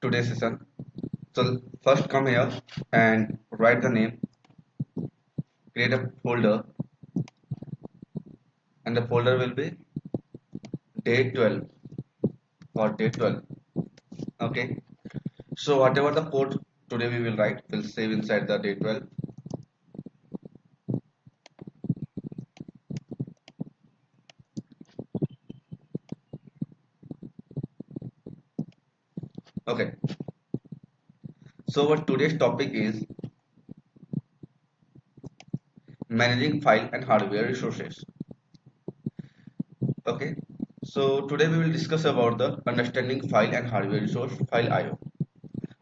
today's session. So first come here and write the name, create a folder, and the folder will be day 12 or day 12. Okay. So whatever the code today we will write, will save inside the day 12. Okay. So what today's topic is managing file and hardware resources. Okay. So today we will discuss about the understanding file and hardware resource, file IO.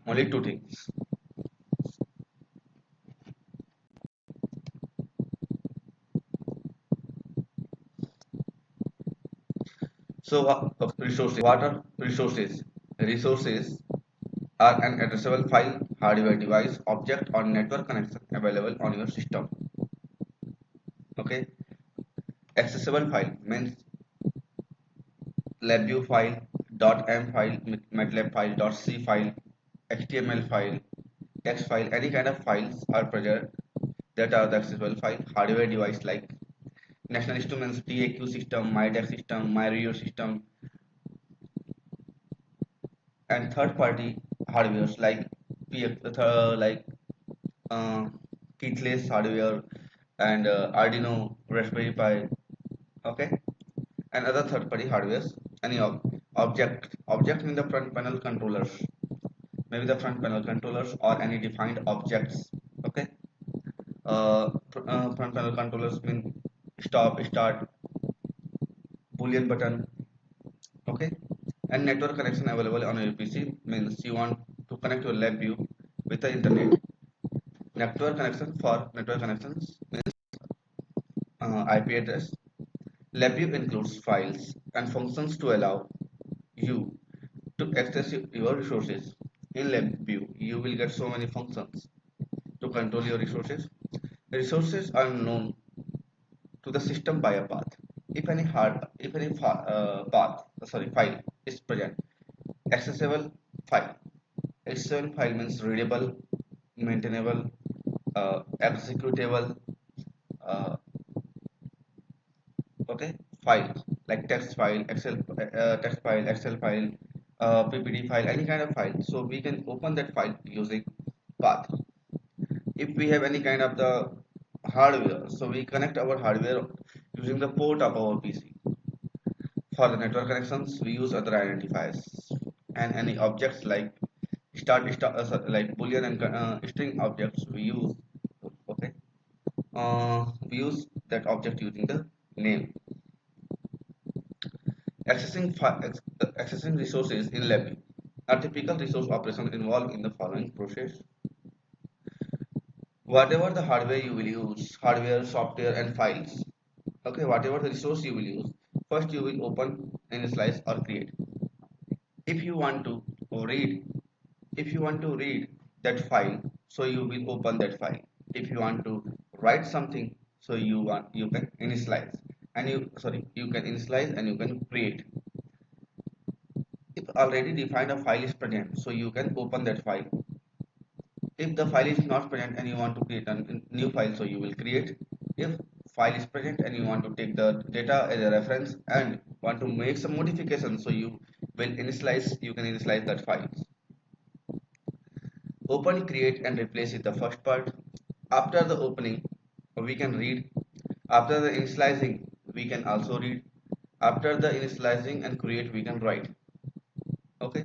Only two things. So resources. What are resources? Resources are an addressable file, hardware device, object or network connection available on your system. Okay. Accessible file means LabVIEW file, .m file, MATLAB file, .c file, HTML file, text file, any kind of files are present that are the accessible file. Hardware device like National Instruments DAQ system, MyDex system, MyRadio system, and third-party hardwares like like uh, keyless hardware and Arduino, Raspberry Pi, okay, and other third-party hardwares. Any object in the front panel controllers, maybe the front panel controllers or any defined objects, okay. Front panel controllers mean stop, start, boolean button, okay, and network connection available on your PC means you want to connect your LabVIEW with the internet. Network connection for network connections means IP address. LabVIEW includes files and functions to allow you to access your resources. In LabVIEW, you will get so many functions to control your resources. Resources are known to the system by a path. If any file is present, accessible file. Accessible file means readable, maintainable, executable, uh, okay, file like text file, Excel file, PPT file, any kind of file. So we can open that file using path. If we have any kind of the hardware, so we connect our hardware using the port of our PC. For the network connections, we use other identifiers and any objects like like boolean and string objects we use. Okay, we use that object using the name. Accessing resources in lab. A typical resource operation involved in the following process. Whatever the hardware you will use, hardware, software, and files. Okay, whatever the resource you will use, first you will open, initialize, or create. If you want to read, if you want to read that file, so you will open that file. If you want to write something, so you can initialize, and you can initialize and you can create. If already defined a file is present, so you can open that file. If the file is not present and you want to create a new file, so you will create. If file is present and you want to take the data as a reference and want to make some modifications, so you can initialize that file. Open, create, and replace is the first part. After the opening, we can read. After the initializing, we can also read. After the initializing and create, we can write. Okay,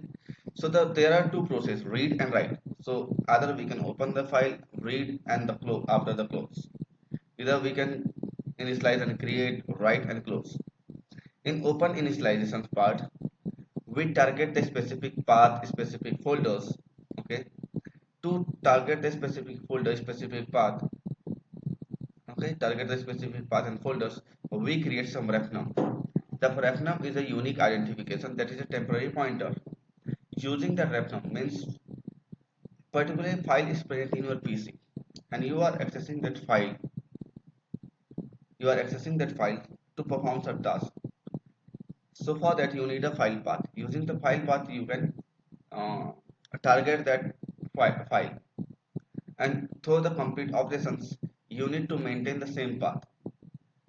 so there are two processes, read and write. So either we can open the file, read, and the close. After the close, either we can initialize and create, write, and close. In open initialization part, we target the specific path, specific folders. Okay, to target the specific folder, specific path, okay, target the specific path and folders, we create some refnum. The refnum is a unique identification, that is a temporary pointer. Using the refnum means particular file is present in your PC and you are accessing that file to perform some task. So for that you need a file path. Using the file path you can uh, target that file, and through the complete operations, you need to maintain the same path.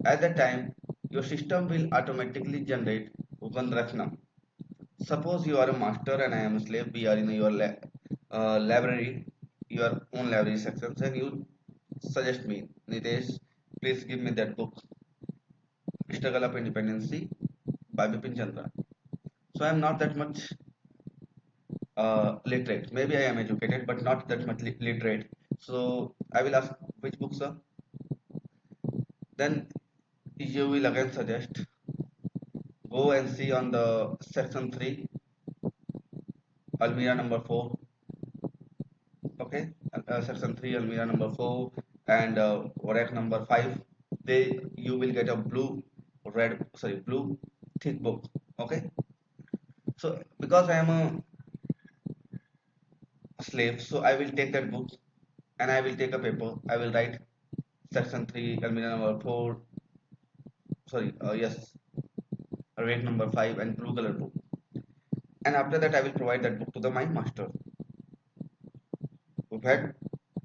At that time, your system will automatically generate one reference. Suppose you are a master and I am a slave. We are in your library, your own library sections, and you suggest me, Nitesh, please give me that book, Struggle of Independency by Bipin Chandra. So I am not that much literate. Maybe I am educated, but not that much literate. So I will ask which book, sir. Then you will again suggest go and see on the section 3, Almira number 4. Okay, section 3, Almira number 4, and rack number 5. They you will get a blue thick book. Okay, so because I am a slave, so I will take that book and I will take a paper. I will write section 3, Almira number 4. Sorry, yes, rate number 5 and blue color book. And after that, I will provide that book to my master. When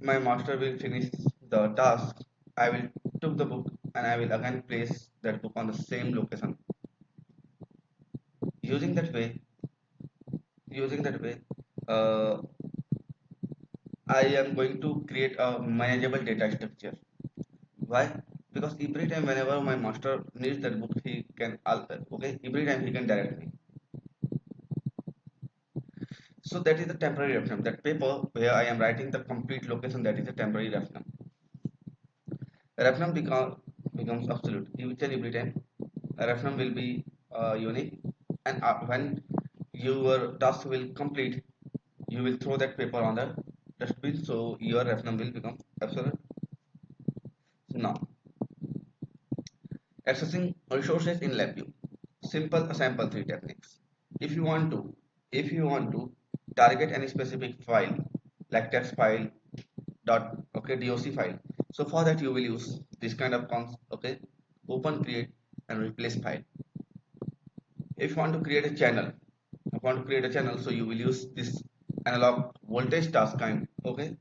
my master will finish the task, I will took the book and I will again place that book on the same location. Using that way, using that way, uh, I am going to create a manageable data structure. Why? Because every time whenever my master needs that book, he can okay. Every time he can direct me. So that is the temporary reference. That paper where I am writing the complete location, that is a temporary reference. Reference becomes absolute. Each and every time, a reference will be unique, and when your task will complete, you will throw that paper on the dustbin. So your reference will become absolute. So now, accessing resources in LabVIEW. Simple sample 3 techniques. If you want to, if you want to target any specific file like text file dot okay doc file, so for that you will use this kind of okay, open, create and replace file. If you want to create a channel, if you want to create a channel, so you will use this analog voltage task kind, okay,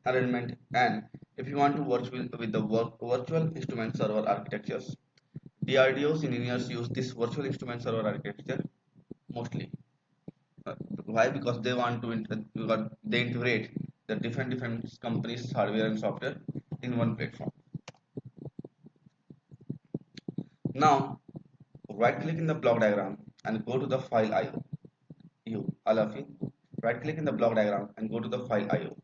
arrangement. And if you want to work with the virtual instrument server architectures, DRDOs engineers use this virtual instrument server architecture mostly. Why? Because they want to because they integrate the different companies hardware and software in one platform. Now right click in the block diagram and go to the file IO. All of you, right click in the block diagram and go to the file IO.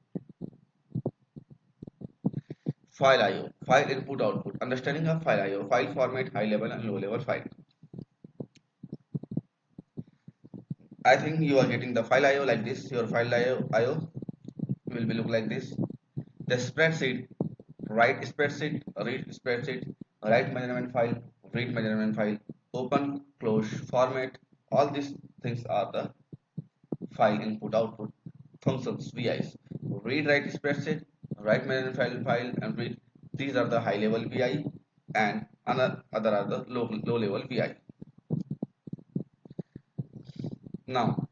File IO, file input output, understanding of file IO, file format, high level and low level file. I think you are getting the file IO like this. Your file IO will be look like this. The spreadsheet, write spreadsheet, read spreadsheet, write measurement file, read measurement file, open, close, format. All these things are the file input output functions VIs. Read, write spreadsheet, write measurement file and read. These are the high level VI and other are the low level VI. Now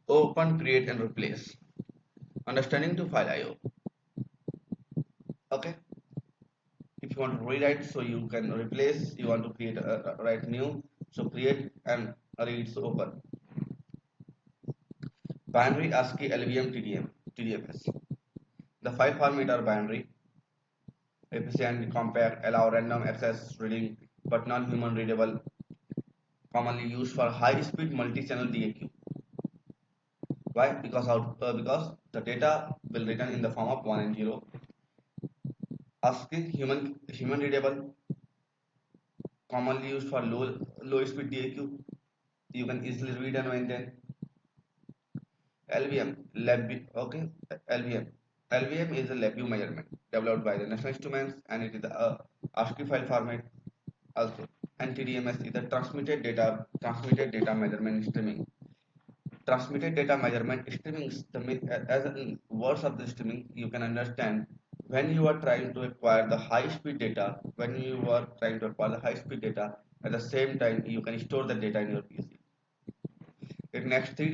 open, create and replace. Understanding to file IO. Okay. If you want to rewrite, so you can replace. You want to create write new, so create and read, so open. Binary ASCII LVM TDMS. The file format are binary, efficient, compact, allow random access reading, but non-human readable, commonly used for high-speed multi-channel DAQ. Why? Because the data will return in the form of 1 and 0. ASCII human readable, commonly used for low speed DAQ. You can easily read and maintain. LVM, okay, LVM. LVM is a LabVIEW measurement developed by the National Instruments, and it is the ASCII file format also. And TDMS is the transmitted data measurement streaming. Transmitted data measurement streaming, as in words of the streaming, you can understand when you are trying to acquire the high speed data, at the same time you can store the data in your PC. In the next 3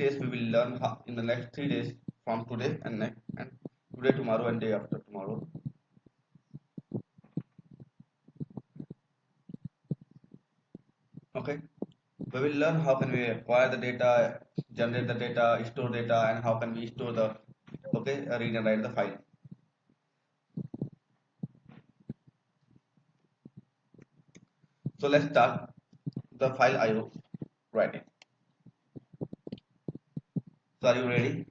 days from today and next, and today, tomorrow, and day after tomorrow. Okay, we will learn how can we acquire the data, generate the data, store data, and how can we store the read and write the file. So let's start the file IO writing. So are you ready?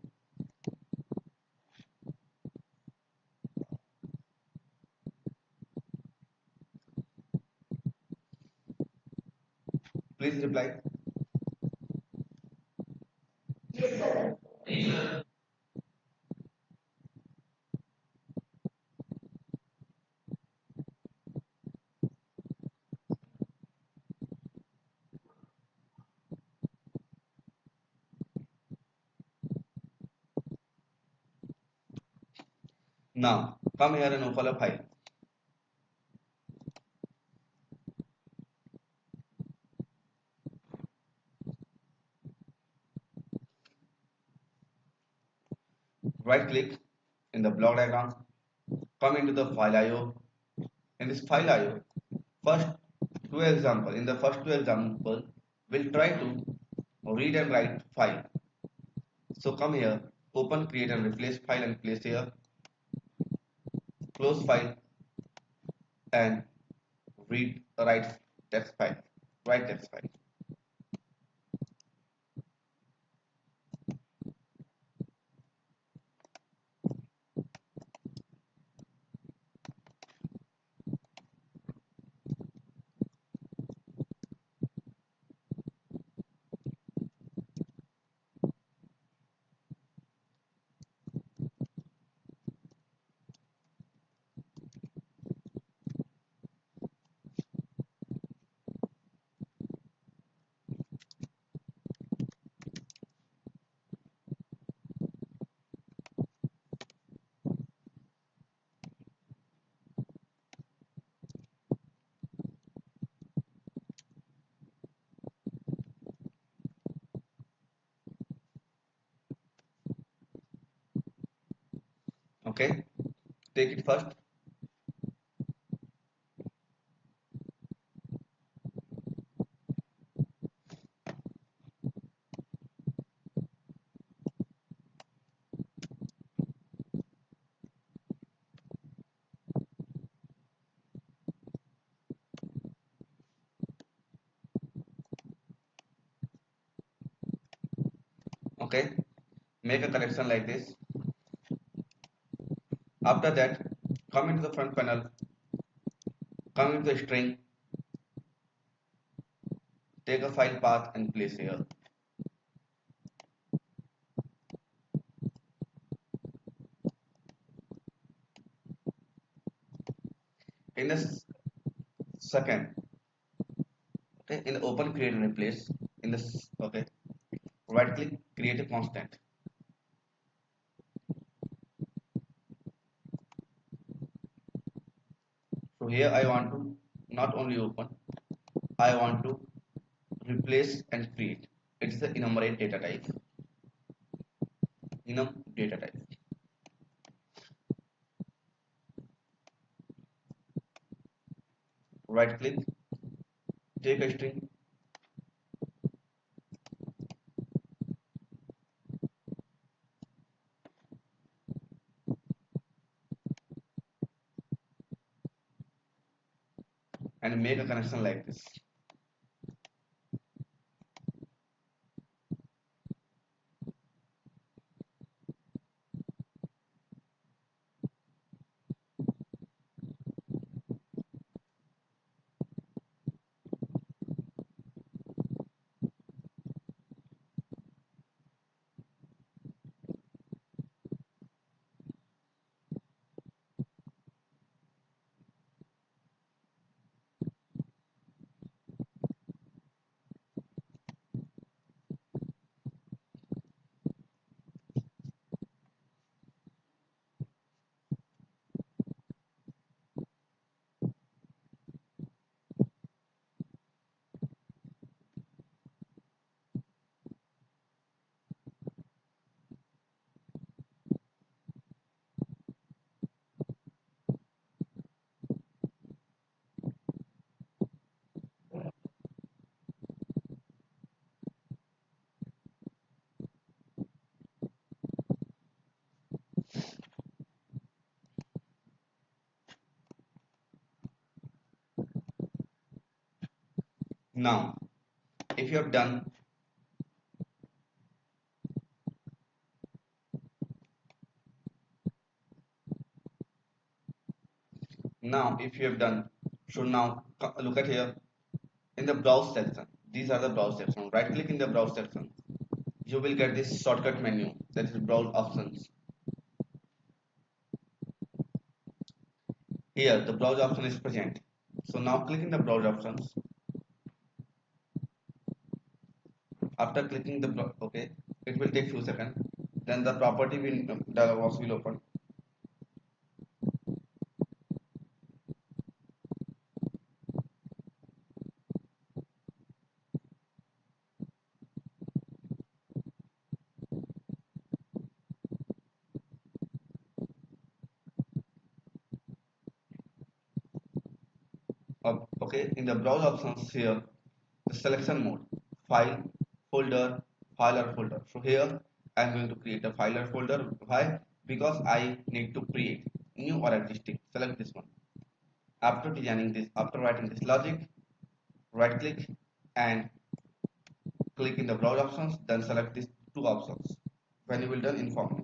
Please reply. Now come here and open a file. Right click in the block diagram. Come into the file IO. In this file IO, first two example. In the first two example, we'll try to read and write file. So come here, open, create and replace file and place here. Close file and read write text file. Write text file. Okay, take it first. Okay, make a collection like this. After that, come into the front panel, come into the string, take a file path and place here. In the second, okay, in the open, create and replace. In this, okay, right click, create a constant. So here I want to not only open, I want to replace and create. It's the enumerate data type. Enum data type. Right click, take a string, and make a connection like this. Now if you have done now if you have done so now look at here in the browse section. These are the browse section. Right click in the browse section. You will get this shortcut menu, that is browse options. Here the browse option is present. So now click in the browse options. After clicking the okay, it will take few seconds. Then the property will dialog box will open. Okay, in the browse options here, the selection mode, file, folder, file or folder. So here I am going to create a file or folder. Why? Because I need to create new or existing. Select this one. After designing this, after writing this logic, right click and click in the browse options, then select these two options. When you will done, inform me.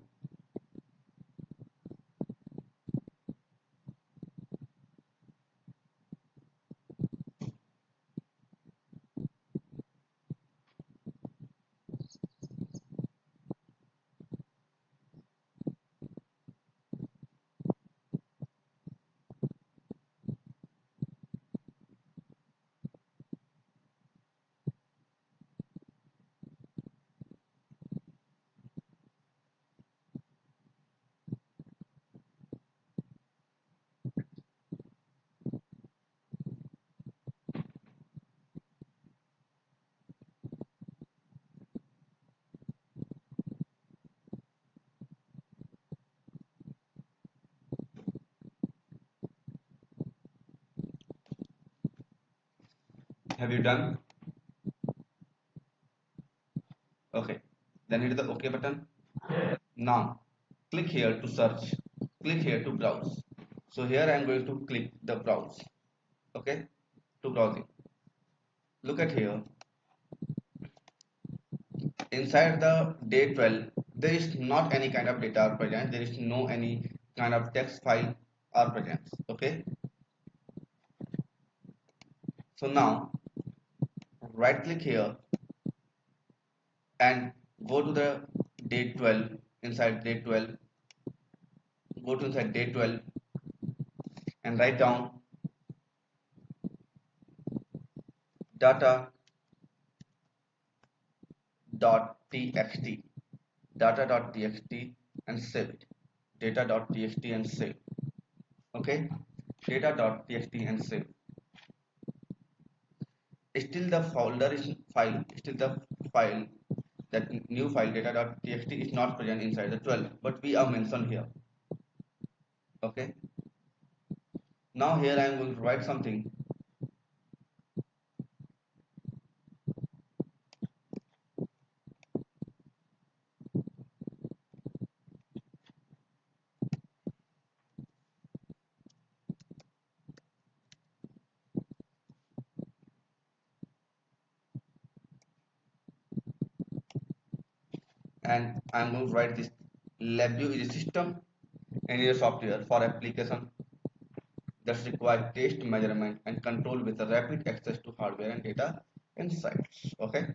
Have you done? Okay. Then hit the OK button. Now click here to search. Click here to browse. So here I am going to click the browse. Okay, to browsing. Look at here. Inside the day 12, there is not any kind of data are present. There is no any kind of text file are present. Okay. So now right click here and go to the day 12. Inside day 12, go to inside day 12 and write down data dot txt, data.txt and save it. Data.txt and save. Okay, data.txt and save. Still the folder is file, still the file, that new file data.txt is not present inside the 12, but we are mentioned here. Okay, now here I am going to write something. And I'm going to write this. LabVIEW is a system and a software for application that require test, measurement and control with rapid access to hardware and data insights. Okay,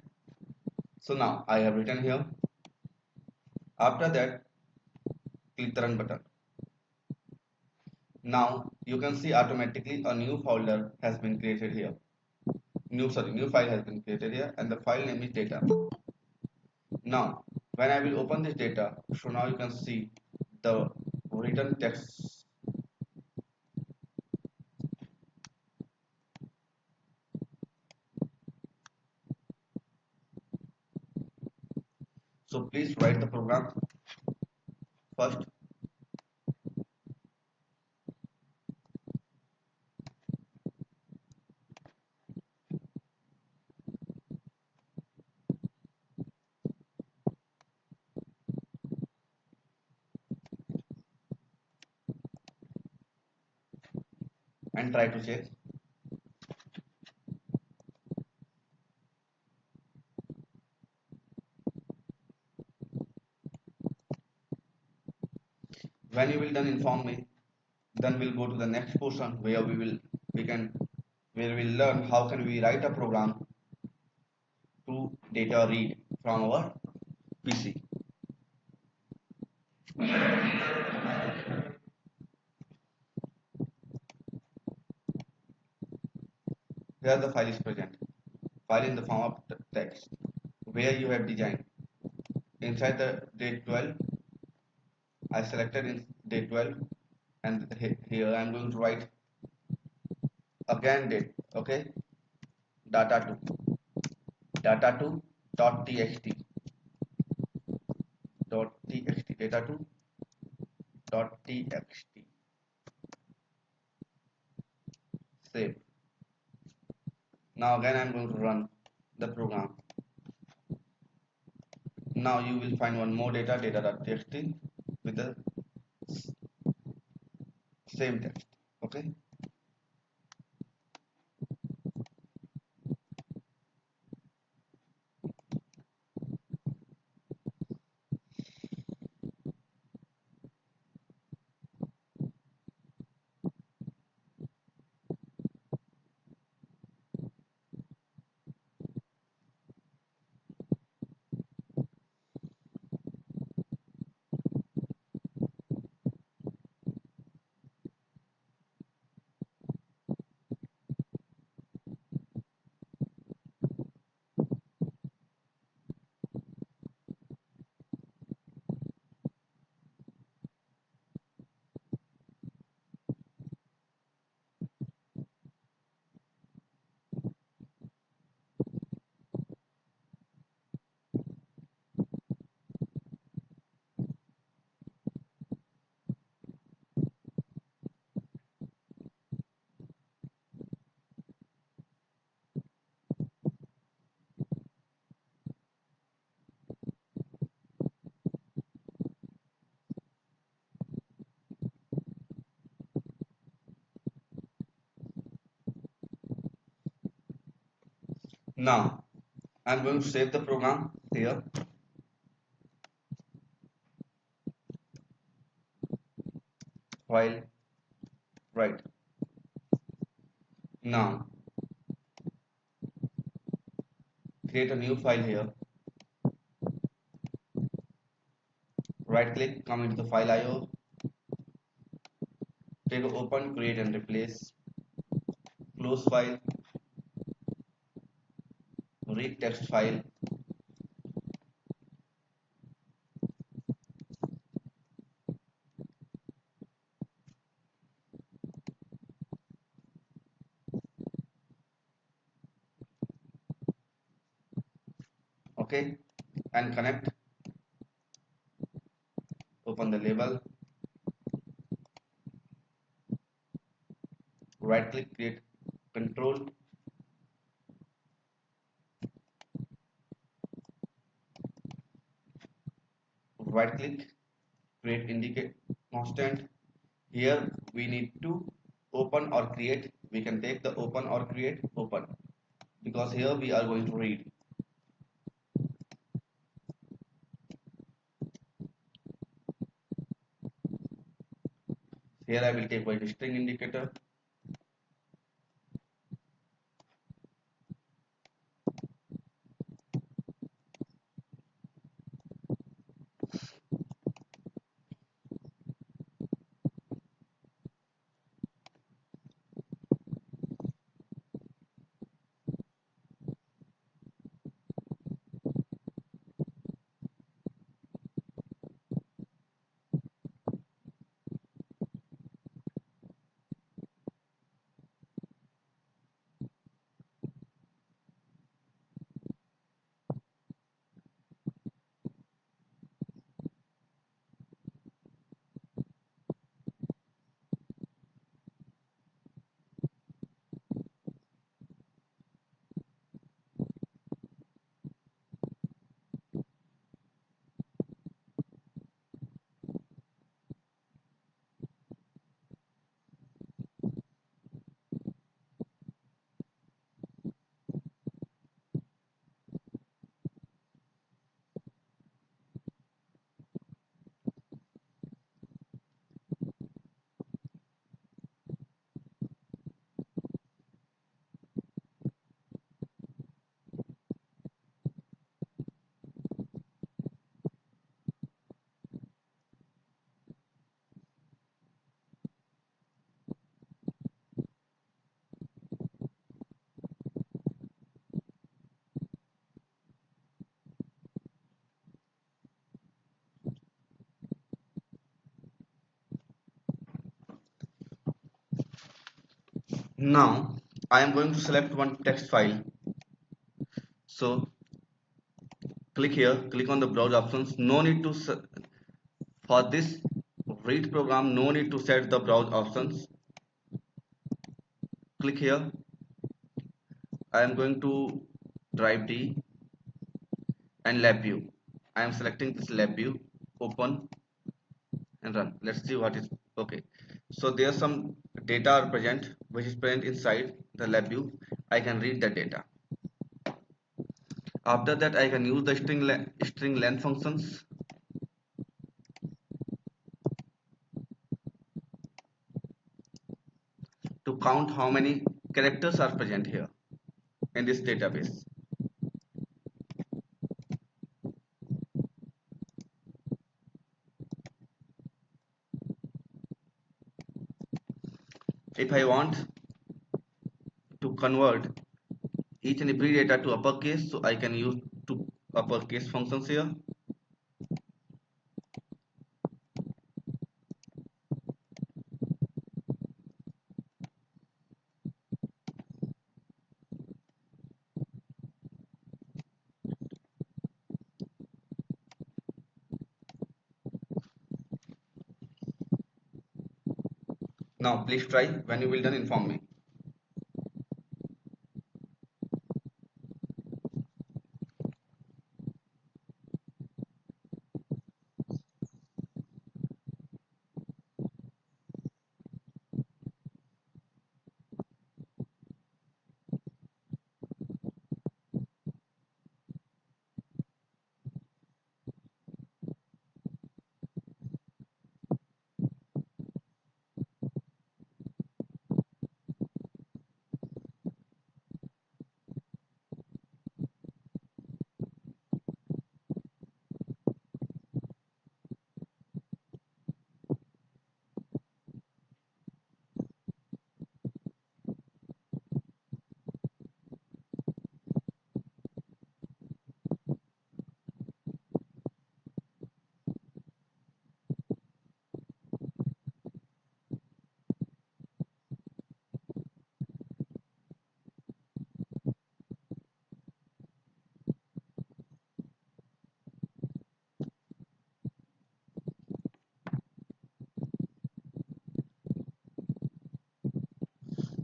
so now I have written here. After that, click the run button. Now you can see automatically a new folder has been created here. New file has been created here and the file name is data. Now when I will open this data, so now you can see the written text. So please write the program first. And try to check. When you will done inform me, then we'll go to the next portion where we can where we'll learn how can we write a program to data read from our PC. Here the file is present. File in the form of text where you have designed. Inside the date 12, I selected in date 12, and here I'm going to write again date. Okay, data2 dot txt data2 dot txt save. Now again I'm going to run the program. Now you will find one more data.txt with the same text. Okay. Now I'm going to save the program here. File, right. Now create a new file here. Right click, come into the file IO, take a open, create and replace, close file, read text file. Okay, and connect. Open the label, right click, create control, right click, create indicate constant. Here we need to open or create. We can take the open or create open because here we are going to read. Here I will take my string indicator. Now I am going to select one text file. So click here, click on the browse options. No need to for this read program, no need to set the browse options. Click here. I am going to drive D and lab view. I am selecting this lab view, open and run. Let's see what is okay. So there some data are present which is present inside the lab view. I can read the data. After that I can use the string length functions to count how many characters are present here in this database. If I want to convert each and every data to uppercase, so I can use two uppercase functions here. Now please try. When you will done, inform me.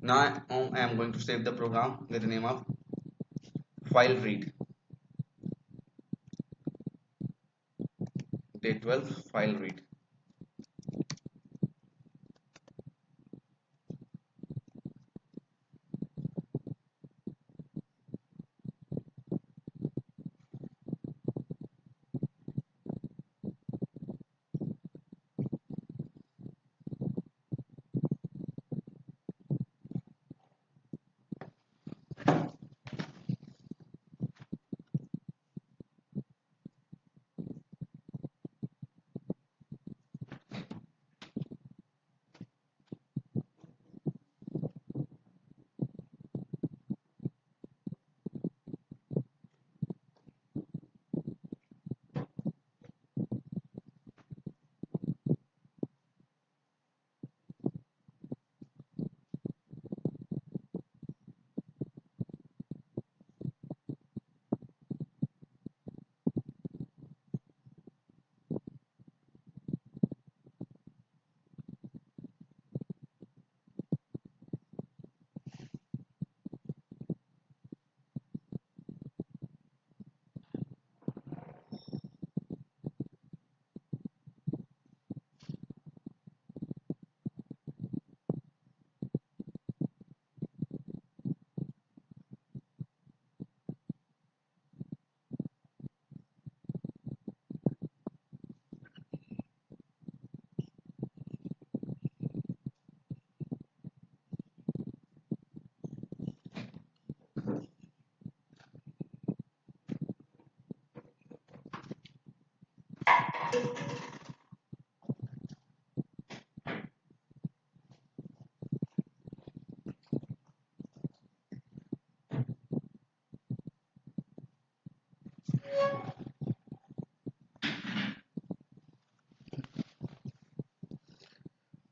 Now I am going to save the program with the name of file read. Day 12 file read.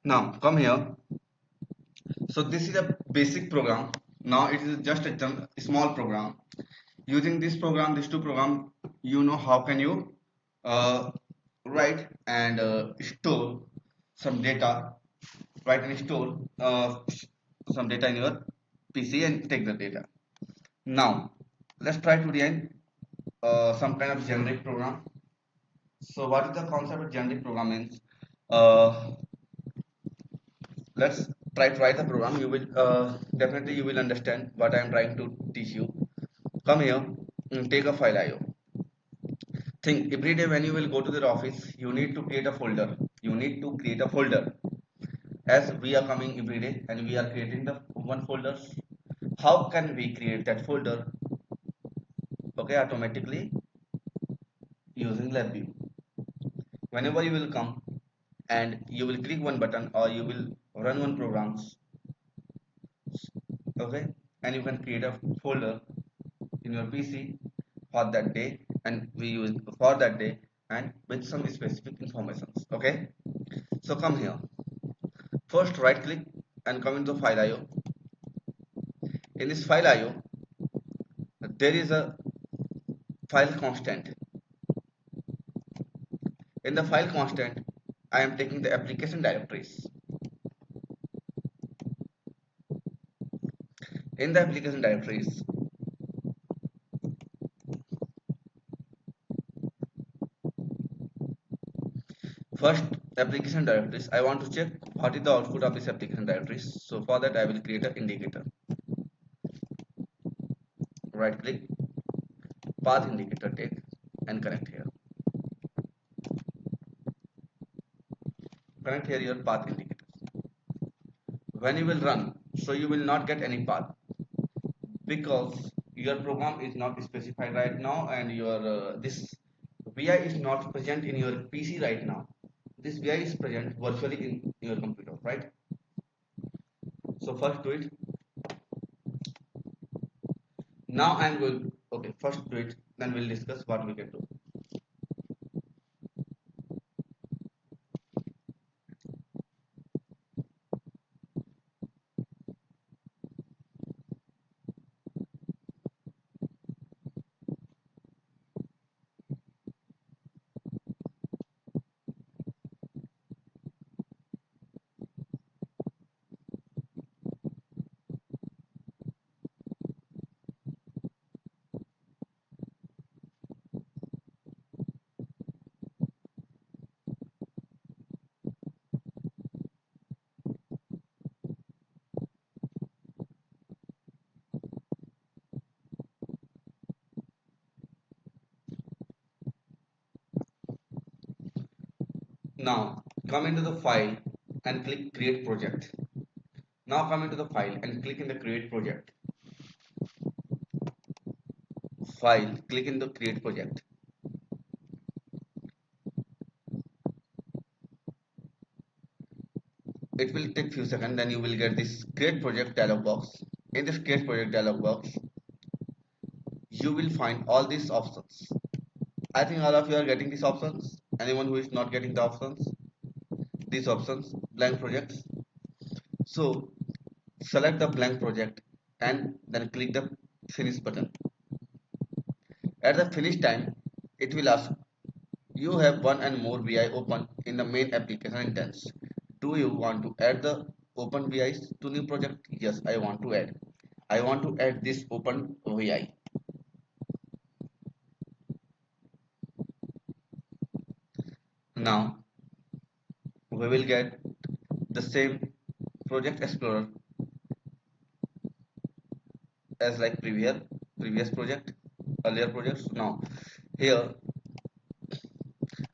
Now come here. So this is a basic program. Now it is just a small program. Using this program, these two program, you know how can you uh, write and store some data, write and store some data in your PC and take the data. Now let's try to design some kind of generic program. So what is the concept of generic program means? Uh, let's try to write the program. You will definitely you will understand what I am trying to teach you. Come here, take a file IO. Think every day when you will go to the office, you need to create a folder. You need to create a folder. As we are coming every day and we are creating the one folders, how can we create that folder? Okay, automatically using LabVIEW. Whenever you will come and you will click one button or you will run one programs, okay, and you can create a folder in your PC for that day, and we use for that day and with some specific informations. Okay, so come here. First, right click and come into file IO. In this file IO, there is a file constant. In the file constant, I am taking the application directories. In the application directories, first application directories, I want to check what is the output of this application directories. So for that, I will create an indicator. Right click, path indicator take and connect here. Connect here your path indicators. When you will run, so you will not get any path because your program is not specified right now and your this VI is not present in your PC right now. This VI is present virtually in your computer, right? So first do it. Now I am going, okay, first do it, then we'll discuss what we can do. Now come into the file and click create project. Now come into the file and click in the create project. File, click in the create project. It will take few seconds, then you will get this create project dialog box. In this create project dialog box, you will find all these options. I think all of you are getting these options. Anyone who is not getting the options, these options, blank projects. So select the blank project and then click the finish button. At the finish time, it will ask you have one and more VI open in the main application instance. Do you want to add the open VIs to new project? Yes, I want to add. I want to add this open VI. Now we will get the same project explorer as like previous project, earlier projects. Now here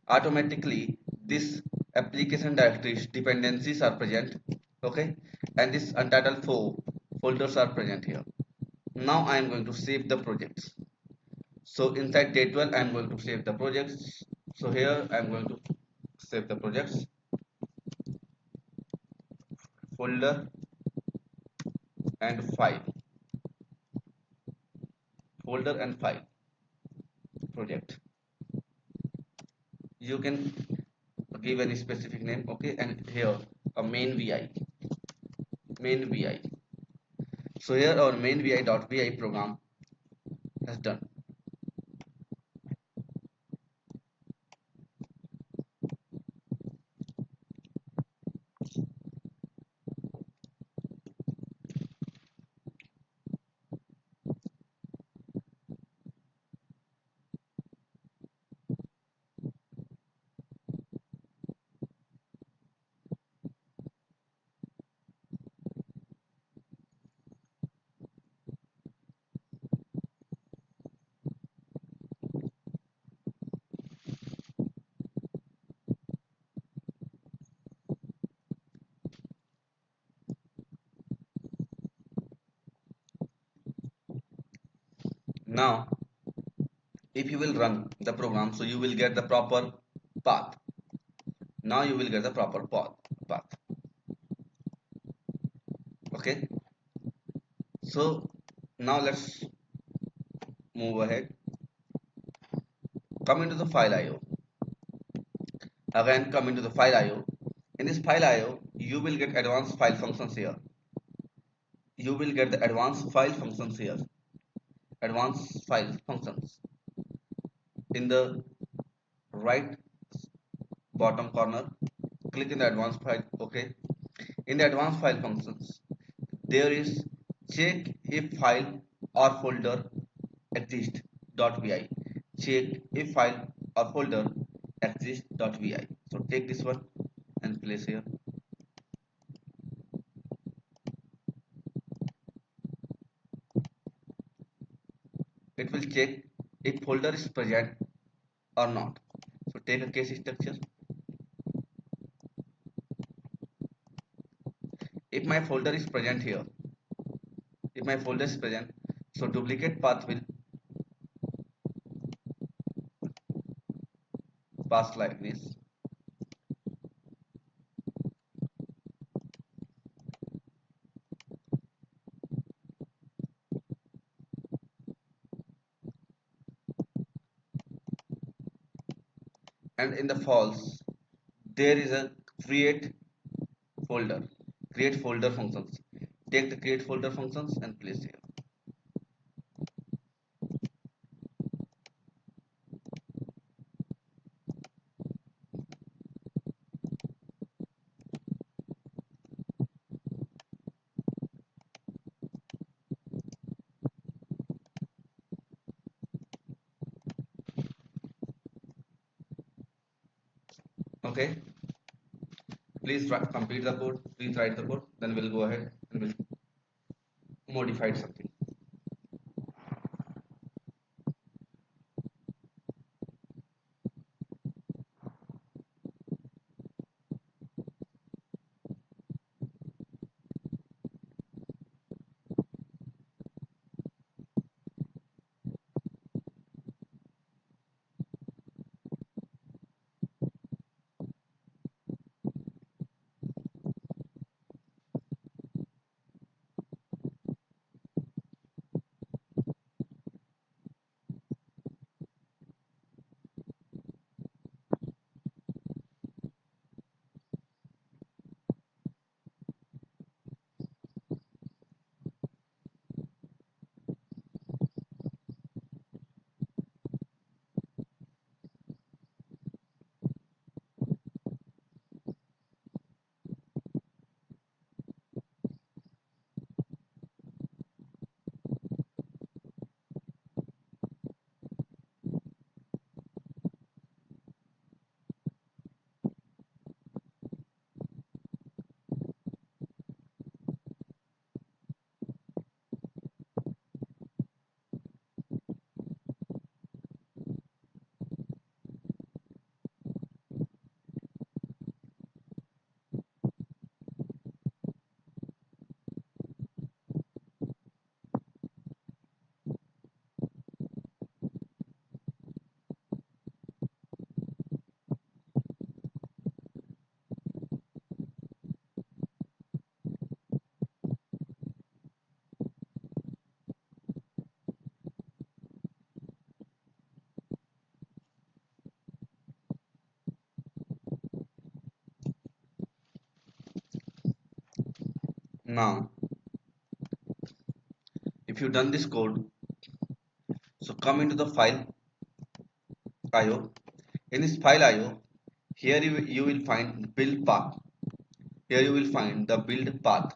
automatically this application directories dependencies are present, okay, and this untitled folders are present here. Now I am going to save the projects. So inside day12 I am going to save the projects. So here I am going to save the projects, folder and file, folder and file, project. You can give any specific name, okay, and here a main VI. main vi. So here our main vi.vi program has done. Now if you will run the program, so you will get the proper path. Now you will get the proper path. Okay, so now let's move ahead. Come into the file IO. Again, come into the file IO. In this file IO, you will get advanced file functions here. You will get the advanced file functions here. Advanced file functions. In the right bottom corner, click in the advanced file. Okay. In the advanced file functions, there is check if file or folder exist.vi. Check if file or folder exist.vi. So take this one and place here. It will check if folder is present or not. So take a case structure. If my folder is present here, if my folder is present, so duplicate path will pass like this. And in the false, there is a create folder. Create folder functions. Take the create folder functions and place here. Okay, please complete the code, please write the code, then we'll go ahead and we'll modify something. Now if you done this code, so come into the file IO. In this file IO, here you will find the build path. Here you will find the build path.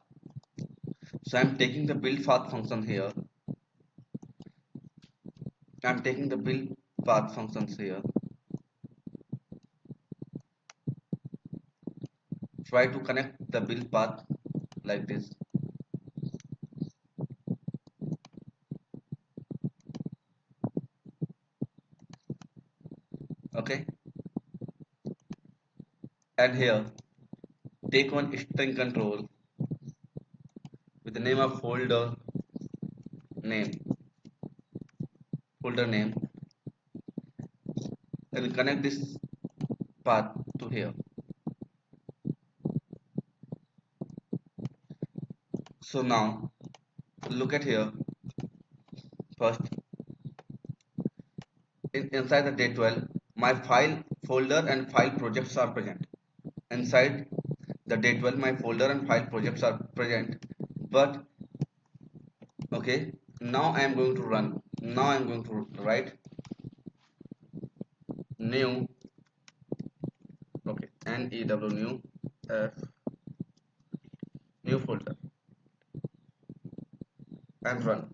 So I'm taking the build path function here. I'm taking the build path functions here. Try to connect the build path like this. Okay. And here take one string control with the name of name folder name and connect this path to here. So now look at here. First, inside the day12, my file folder and file projects are present. Inside the day12, my folder and file projects are present. But okay, now I am going to run. Now I am going to write new. Okay, new f new folder and run.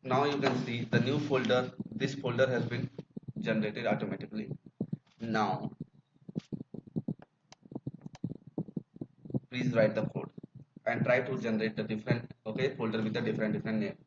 Now you can see the new folder. This folder has been generated automatically. Now please write the code and try to generate the different folder with a different name.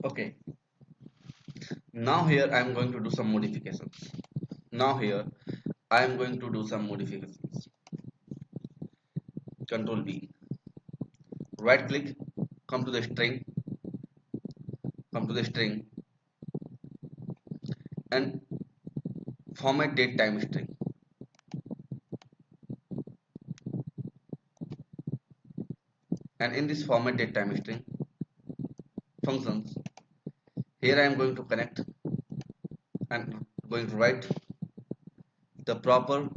Okay, now here I am going to do some modifications. Now here I am going to do some modifications. Control B, right click, come to the string, come to the string and format date time string. And in this format date time string functions, here I am going to connect and going to write the proper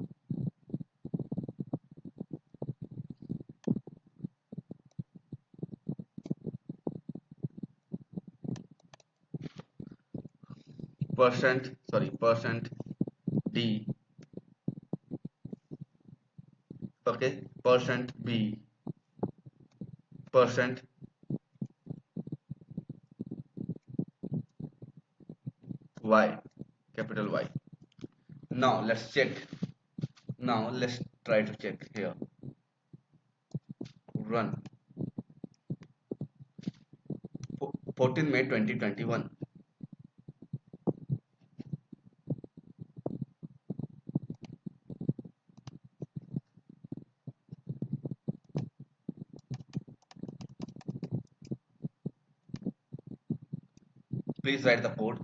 percent d, okay, percent b, percent y, capital Y. Now let's check. Now let's try to check here. Run 14 May 2021. Please write the code.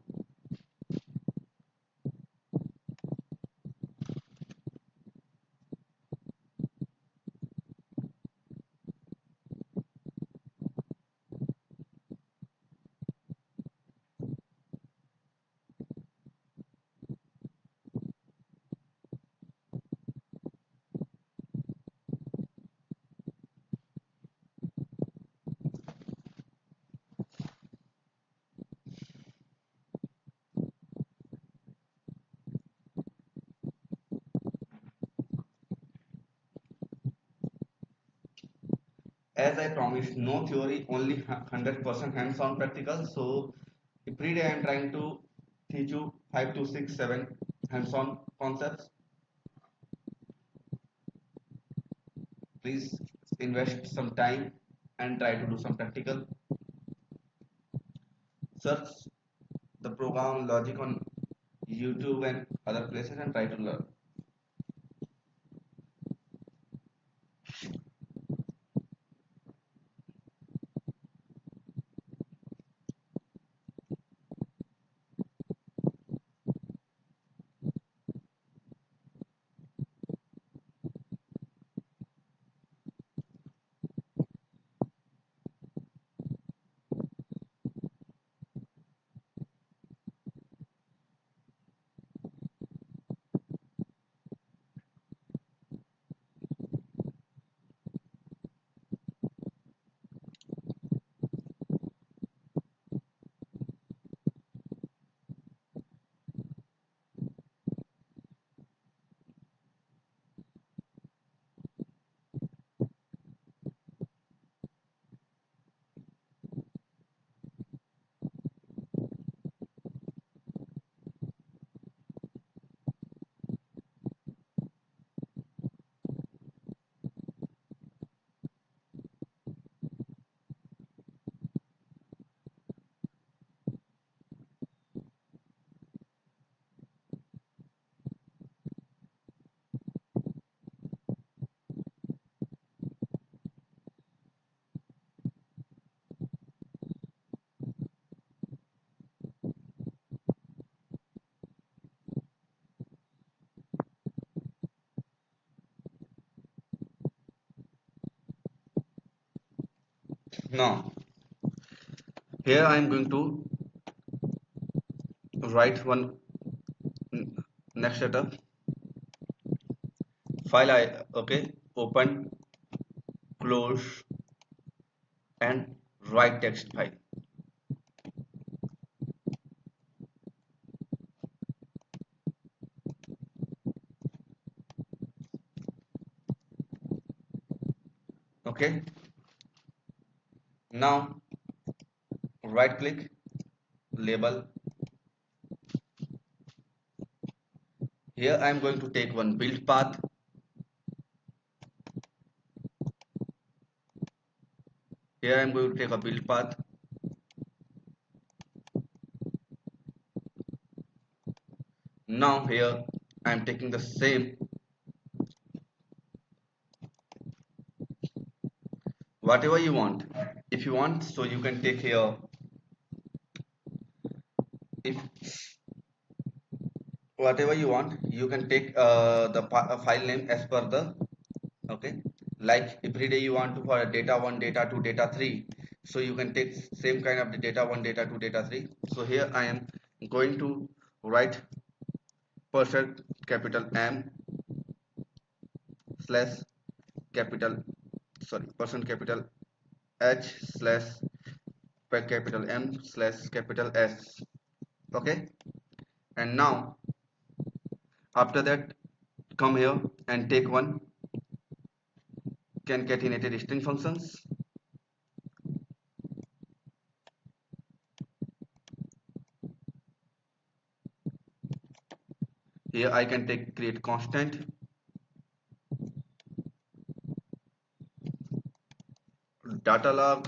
As I promised, no theory, only 100% hands-on practical. So every day I am trying to teach you 5 to 6, 7 hands-on concepts. Please invest some time and try to do some practical. Search the program logic on YouTube and other places and try to learn. Now, here I am going to write one next setup. File okay, open, close, and write text file. Okay. Now right click, label. Here I am going to take one build path. Here I am going to take a build path. Now here I am taking the same, whatever you want. If you want, so you can take here, if whatever you want, you can take the file name as per the, okay, like every day you want to for data 1, data 2, data 3, so you can take same kind of the data 1, data 2, data 3. So here I am going to write percent capital M slash capital, sorry, percent capital H slash capital M slash capital S. Okay, and now after that come here and take one concatenated string functions. Here I can take create constant, data log,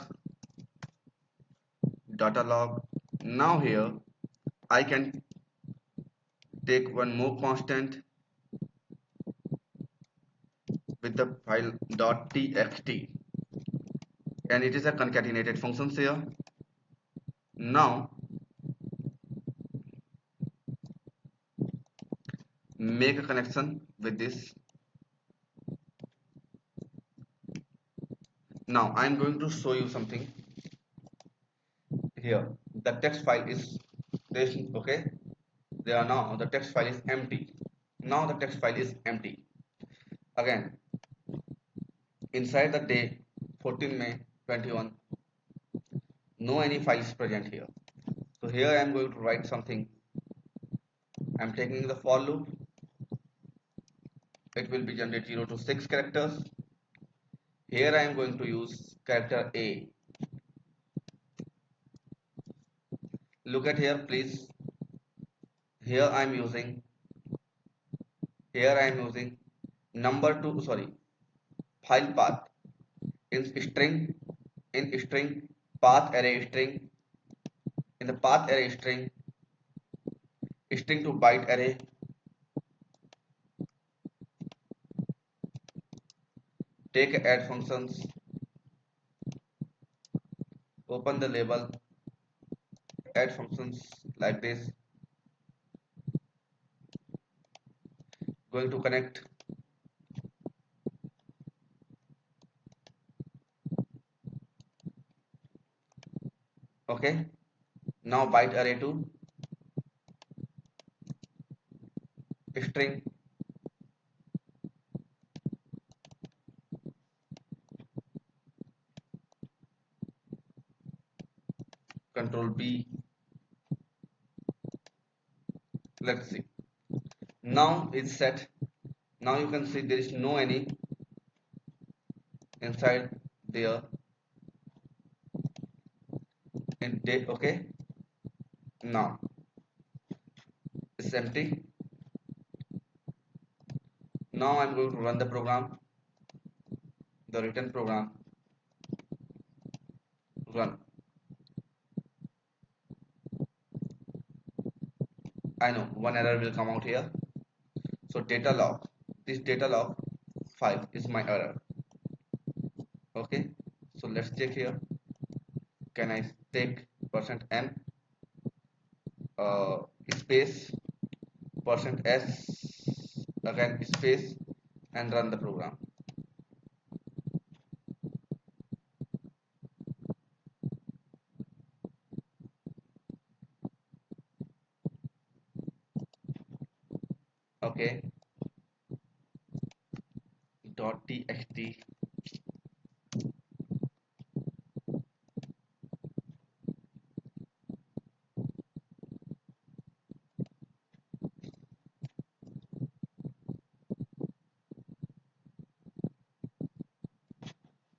data log. Now here I can take one more constant with the file .txt, and it is a concatenated functions here. Now make a connection with this. Now I'm going to show you something here. The text file is this, okay? There are now the text file is empty. Now the text file is empty. Again, inside the day 14 May 21, no any files present here. So here I am going to write something. I am taking the for loop. It will be generate 0 to 6 characters. Here I am going to use character A. Look at here, please. Here I am using number to file path in string path array string in the path array string to byte array. Take add functions, open the label, add functions like this. Going to connect. Okay. Now byte array to string, control B. Let's see. Now it's set. Now you can see there is no any inside there in day. Okay. Now it's empty. Now I'm going to run the program, the written program. Run. I know one error will come out here. So data log, this data log 5 is my error. Okay, so let's check here. Can I take %n space %s again space and run the program? Okay, .txt.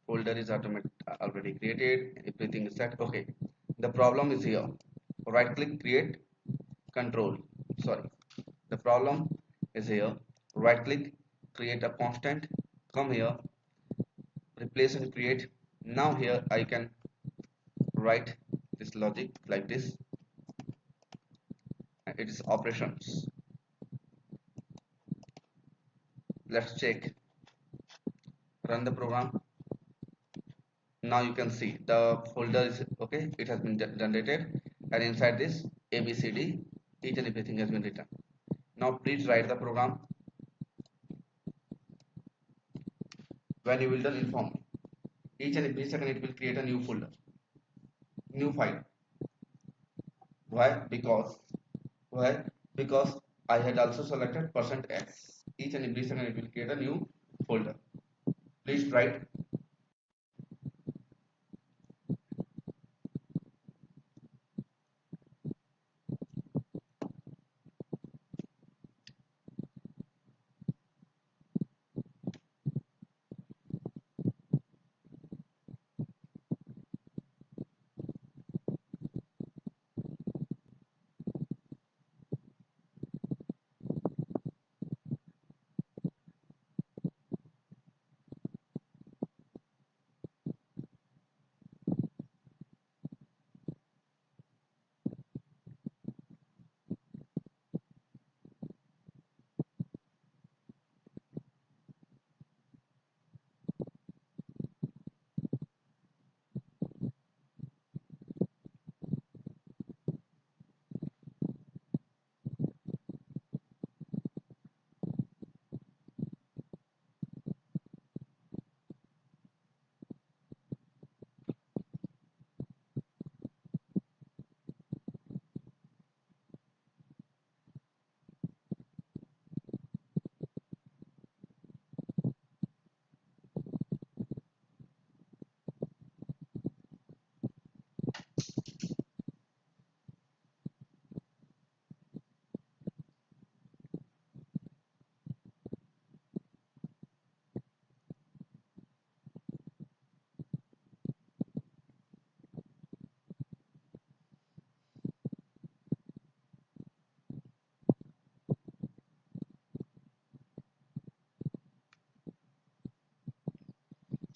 Folder is already created, everything is set. Okay, the problem is here. Right click, create, control. Sorry, the problem is here. Right click, create a constant, come here, replace and create. Now here I can write this logic like this. It is operations. Let's check, run the program. Now you can see the folder is okay, it has been generated, and inside this ABCD each and everything has been written. Now please write the program. When you will done, inform me. Each and every second it will create a new folder, new file. Why? Because I had also selected %x. Each and every second it will create a new folder. Please write.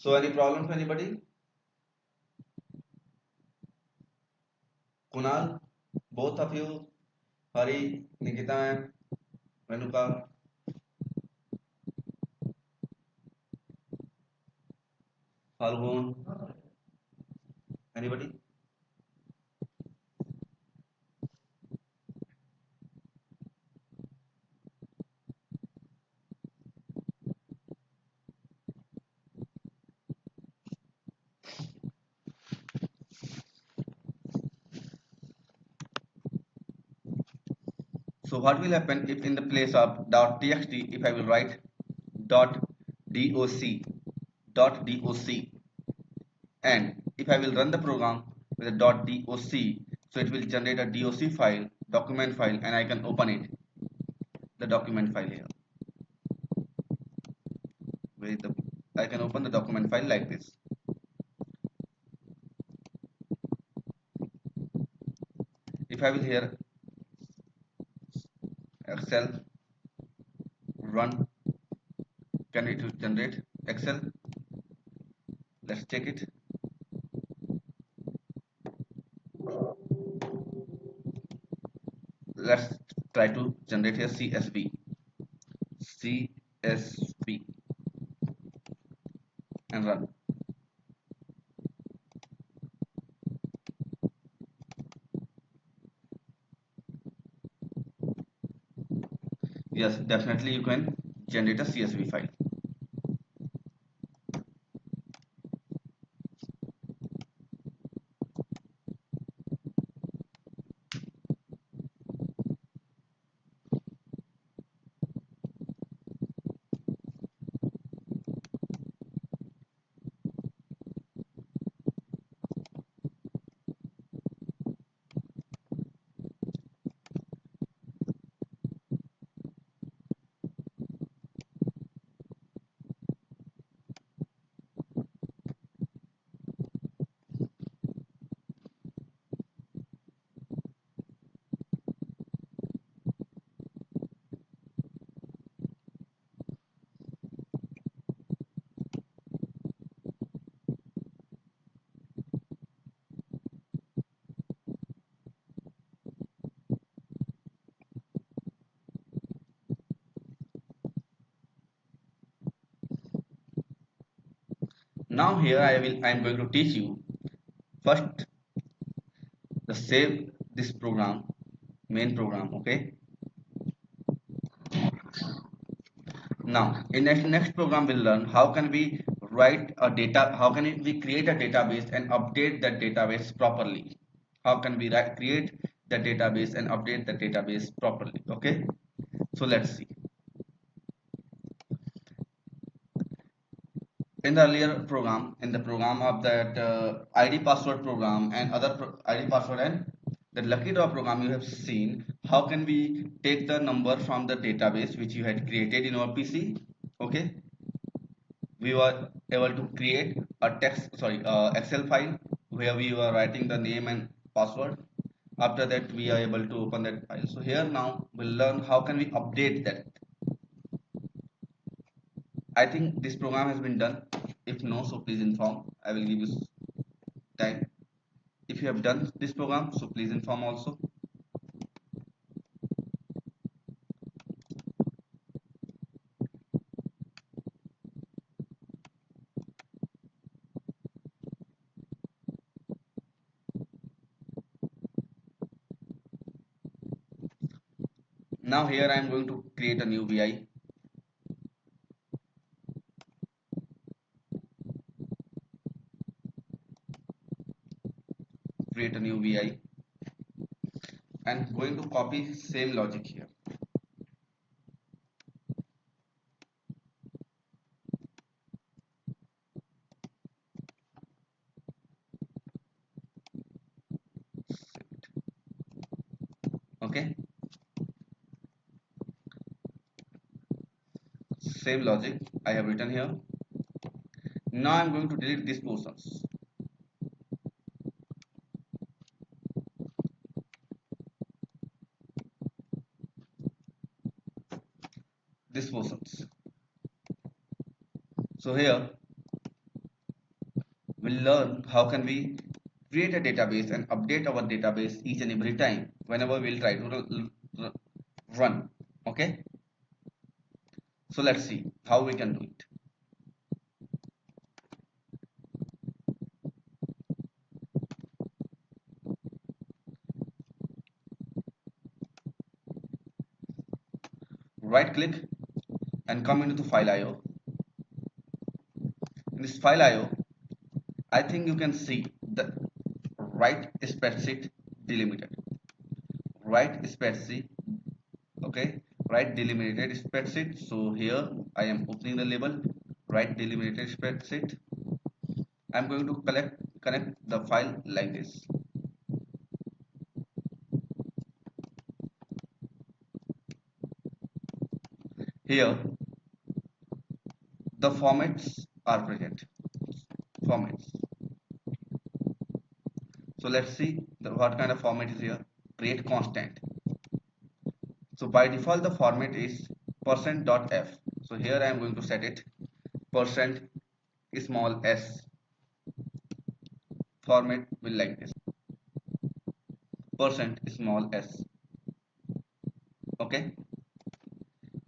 So any problem for anybody? Kunal, both of you, Hari, Nikita ma'am, Renuka, Falgun, anybody? So what will happen if in the place of .txt, if I will write .doc, .doc, and if I will run the program with a .doc, so it will generate a doc file, document file, and I can open it, the document file here. With the, I can open the document file like this. If I will here Excel run, can it generate Excel? Let's check it. Let's try to generate here CSV and run. Yes, definitely you can generate a CSV file. Now here I am going to teach you first the save this program, main program. Okay. Now in next program we'll learn how can we write a data, how can we create a database and update that database properly. How can we create the database and update the database properly. Okay. So let's see. In the earlier program, in the program of that id password program and other id password and the lucky draw program, you have seen how can we take the number from the database which you had created in our PC. Okay, we were able to create a text, sorry, Excel file where we were writing the name and password. After that we are able to open that file. So here now we'll learn how can we update that. I think this program has been done. If no, so please inform. I will give you time. If you have done this program, so please inform also. Now here I am going to create a new VI. Create a new VI and going to copy same logic here. Okay. Same logic I have written here. Now I am going to delete these portions. These portions. So here we'll learn how can we create a database and update our database each and every time whenever we'll try to run. Okay, so let's see how we can do it. Right click and come into the file IO. In this file IO, I think you can see the right spreadsheet delimited. Right spreadsheet, okay, right delimited spreadsheet. So here I am opening the label right delimited spreadsheet. I'm going to connect the file like this. Here the formats are present. Formats. So let's see what kind of format is here. Create constant. So by default the format is %.f. So here I am going to set it percent small s. Format will like this. Percent small s. Okay.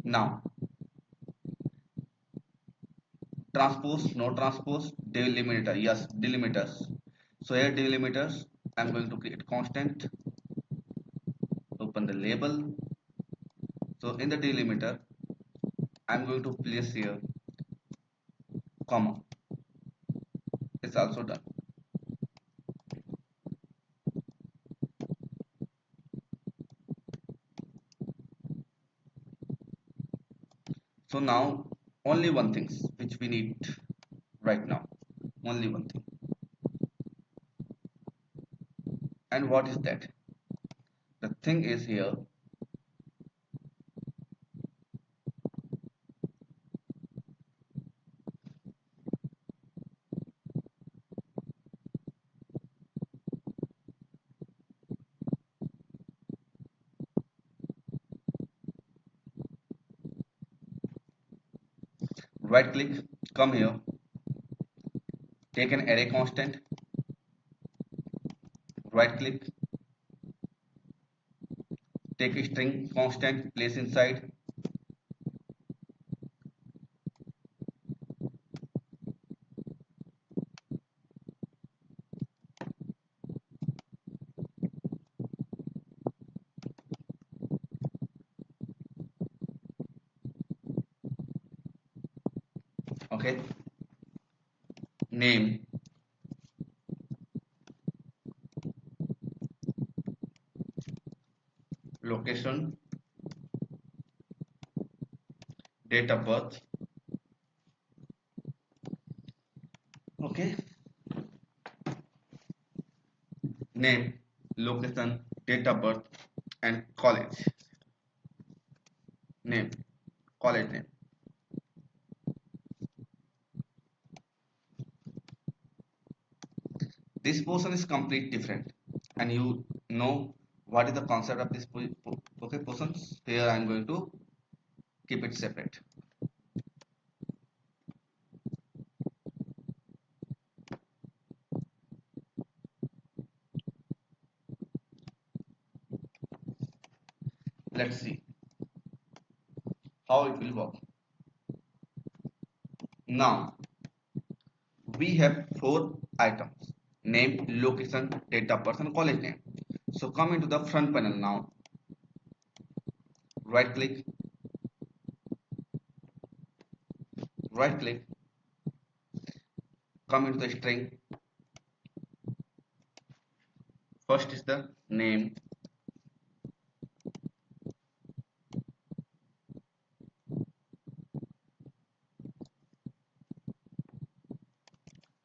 Now transpose, no transpose, delimiter, yes, delimiters. So here delimiters, I'm going to create constant, open the label. So in the delimiter, I'm going to place here comma. It's also done. So now only one thing which we need right now, only one thing. And what is that? The thing is here, right click, come here, take an array constant, right click, take a string constant, place inside. Okay, name, location, date of birth. Okay, name, location, date of birth, and college name, college name. This portion is complete different, and you know what is the concept of this okay portions. Here I am going to keep it separate. Let's see how it will work. Now we have 4 items: name, location, date of birth, and college name. So come into the front panel now. Right click, right click, come into the string. First is the name,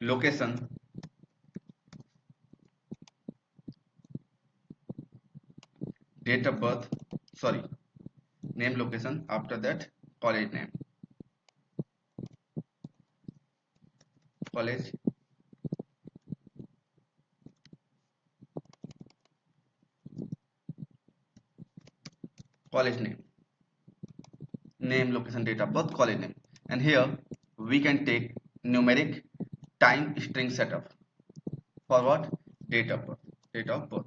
location, date of birth, sorry, name, location, after that college name, college, college name, name, location, date of birth, college name. And here we can take numeric time string setup. For what? Date of birth. Date of birth.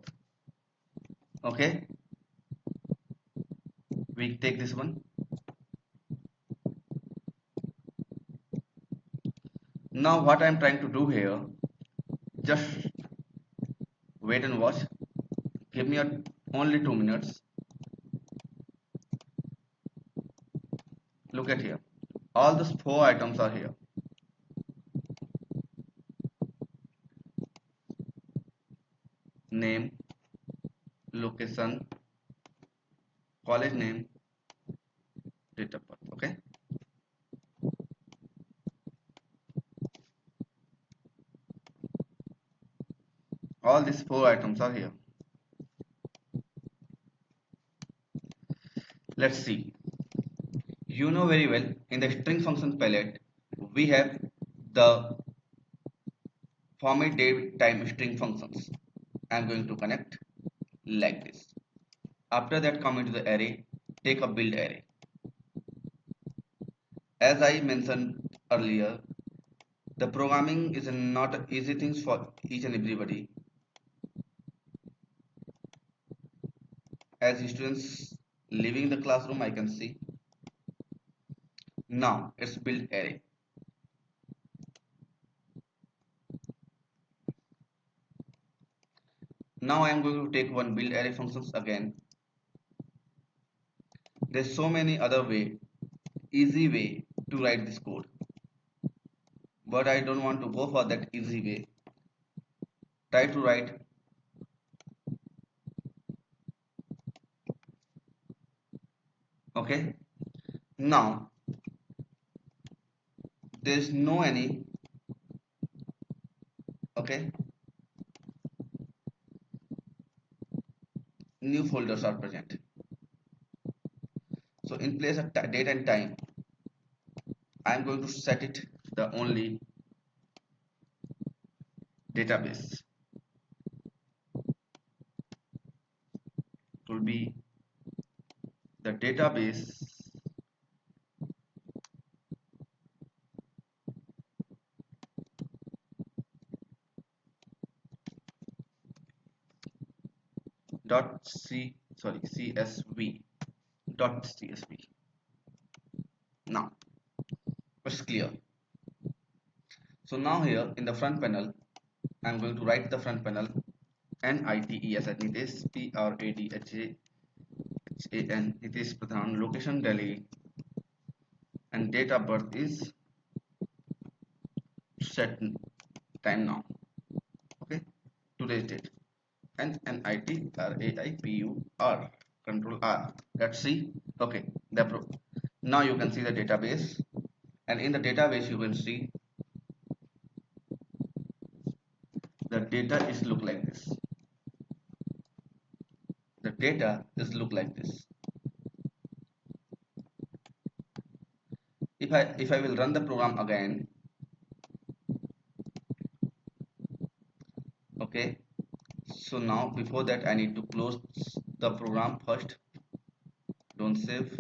Okay, we take this one. Now what I am trying to do here, just wait and watch. Give me only 2 minutes. Look at here. All those 4 items are here. Name, location, college name, date of birth. Okay. All these 4 items are here. Let's see. You know very well in the string function palette we have the format date time string functions. I'm going to connect like this. After that, come into the array, take a build array. As I mentioned earlier, the programming is not easy things for each and everybody. As students leaving the classroom, I can see. Now it's build array. Now I am going to take one build array functions again. There's so many other easy way to write this code, but I don't want to go for that easy way. Try to write okay. Now there is no any okay new folders are present. So in place of date and time, I am going to set it the only database. It will be the database dot csv dot csv. Now it's clear. So now here in the front panel, I'm going to write the front panel NITES Nitesh PRADHAN Nitesh Pradhan, location Delhi, and date of birth is set time now. Okay, today's date and NITRAIPUR control R. Let's see. Okay, now you can see the database, and in the database you can see the data is look like this. The data is look like this. If I will run the program again, okay, so now before that I need to close the program first. Don't save,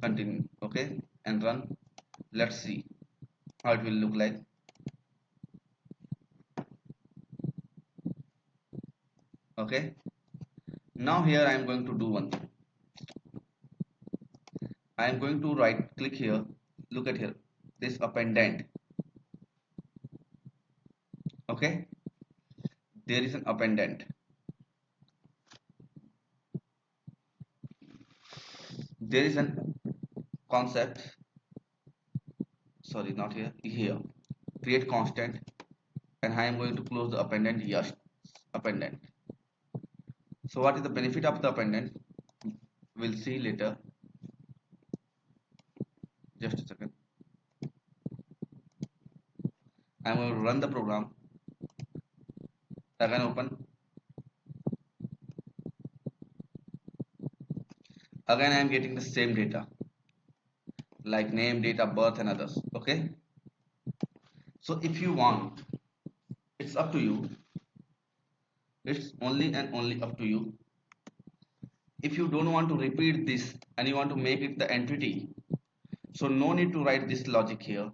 continue, okay, and run. Let's see how it will look like. Okay, now here I am going to do one thing. I am going to right click here. Look at here, this appendant. Okay, there is an appendant. There is an concept, sorry, not here, here, create constant, and I am going to close the appendant. Yes, appendant. So what is the benefit of the appendant? We'll see later. Just a second. I'm going to run the program. Again open. Again I am getting the same data like name, date of birth and others. Okay, so if you want, it's up to you. It's only and only up to you. If you don't want to repeat this and you want to make it the entity, so no need to write this logic here.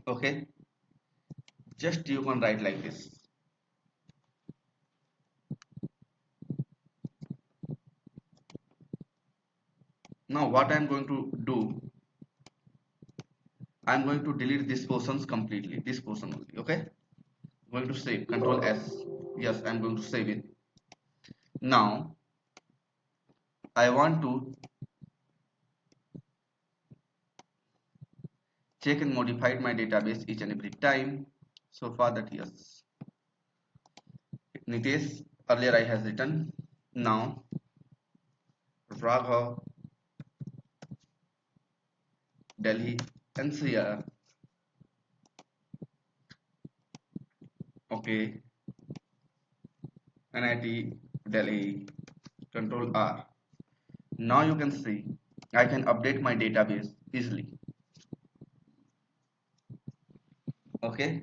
Okay, Just you can write like this. Now what I'm going to do, I'm going to delete this portions completely, this portion only. Okay, going to save, Control S. Yes, I'm going to save it. Now I want to check and modify my database each and every time. So far that yes, Nitesh earlier I has written. Now Raghav, Delhi, NCR. Okay, NIT Delhi. Control R. Now you can see I can update my database easily. Okay,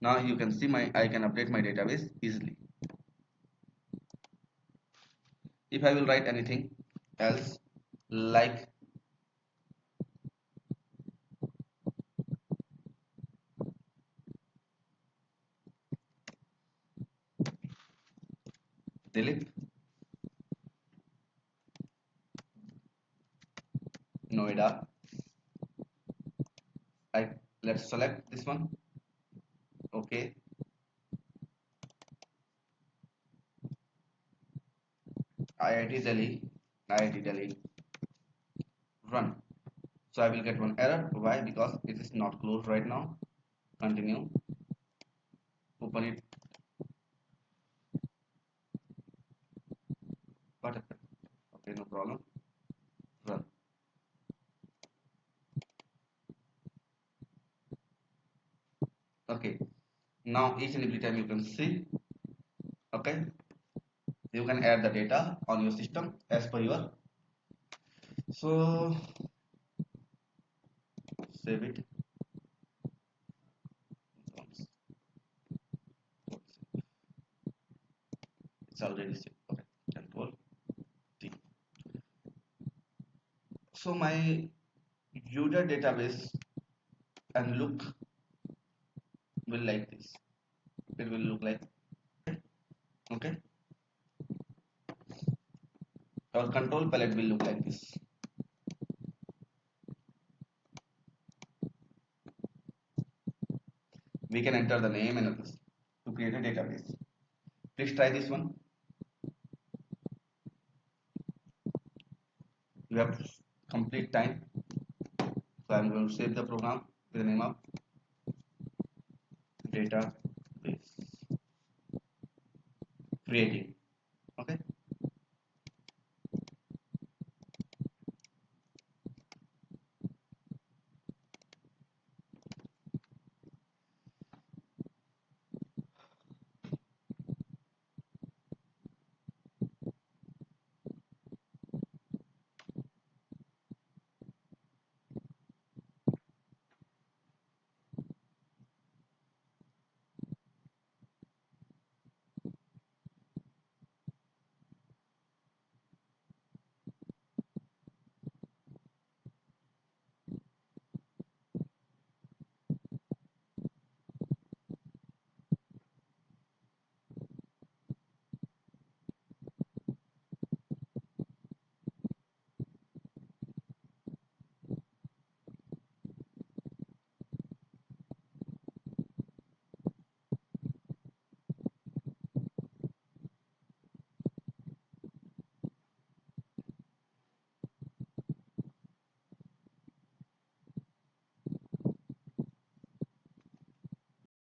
now you can see I can update my database easily. If I will write anything else like Dilip, Noida, let's select this one. Okay, IIT Delhi, IIT Delhi, run. So I will get one error. Why? Because it is not closed right now. Continue. Open it. What happened? Okay, no problem. Run. Okay. Now each and every time you can see. Okay. You can add the data on your system as per your. So save it. It's already saved. Okay. Control T. So my user database and look will like this. It will look like, okay. Our control palette will look like this. We can enter the name and others to create a database. Please try this one. You have complete time. So I'm going to save the program with the name of database creating.